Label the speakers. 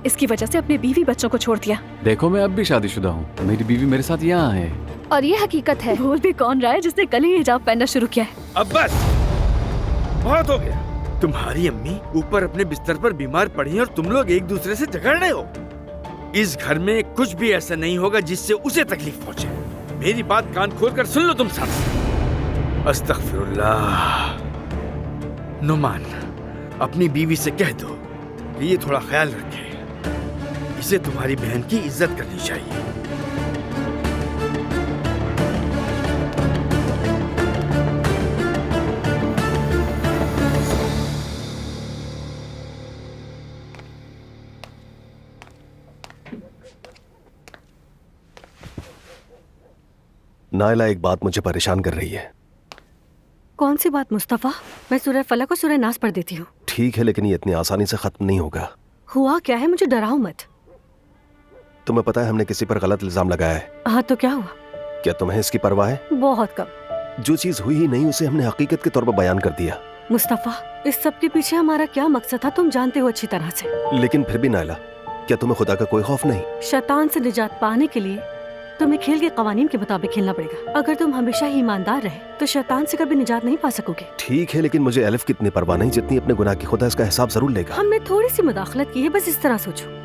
Speaker 1: इसकी वजह से अपने बीवी बच्चों को छोड़ दिया।
Speaker 2: देखो मैं अब भी शादीशुदा हूँ, मेरी बीवी मेरे साथ यहाँ है।
Speaker 1: और ये हकीकत है। भूल भी कौन रहा है जिसने कल ही हिजाब पहनना शुरू किया है।
Speaker 3: अब बस बहुत हो गया। तुम्हारी अम्मी ऊपर अपने बिस्तर पर बीमार पड़ी और तुम लोग एक दूसरे से झगड़ रहे हो। इस घर में कुछ भी ऐसा नहीं होगा जिससे उसे तकलीफ पहुंचे। मेरी बात कान खोलकर सुन लो तुम सब। अस्तगफिरुल्लाह। नुमान, अपनी बीवी से कह दो कि ये थोड़ा ख्याल रखे। इसे तुम्हारी बहन की इज्जत करनी चाहिए।
Speaker 4: नायला, एक बात मुझे परेशान कर रही है।
Speaker 5: कौन सी बात मुस्तफा? मैं सूरह फलक और सूरह नास पढ़ देती हूँ।
Speaker 4: ठीक है, लेकिन ये इतनी आसानी से खत्म नहीं होगा।
Speaker 5: हुआ क्या है? मुझे डराओ मत।
Speaker 4: तुम्हें पता है हमने किसी पर गलत इल्जाम लगाया है।
Speaker 5: हाँ तो क्या हुआ?
Speaker 4: क्या तुम्हें इसकी परवाह है?
Speaker 5: बहुत कम।
Speaker 4: जो चीज हुई ही नहीं उसे हमने हकीकत के तौर पर बयान कर दिया।
Speaker 5: मुस्तफा, इस सब के पीछे हमारा क्या मकसद था तुम जानते हो अच्छी तरह से।
Speaker 4: लेकिन फिर भी नायला, क्या तुम्हें खुदा का कोई खौफ नहीं?
Speaker 5: शैतान से निजात पाने के लिए तुम्हें खेल के कवानीन के मुताबिक खेलना पड़ेगा। अगर तुम हमेशा ही ईमानदार रहे तो शैतान से कभी निजात नहीं पा सकोगे।
Speaker 4: ठीक है, लेकिन मुझे अलिफ की इतनी परवाह नहीं जितनी अपने गुनाह की। खुदा इसका हिसाब जरूर लेगा।
Speaker 5: हमने थोड़ी सी मुदाखलत की है, बस इस तरह सोचो।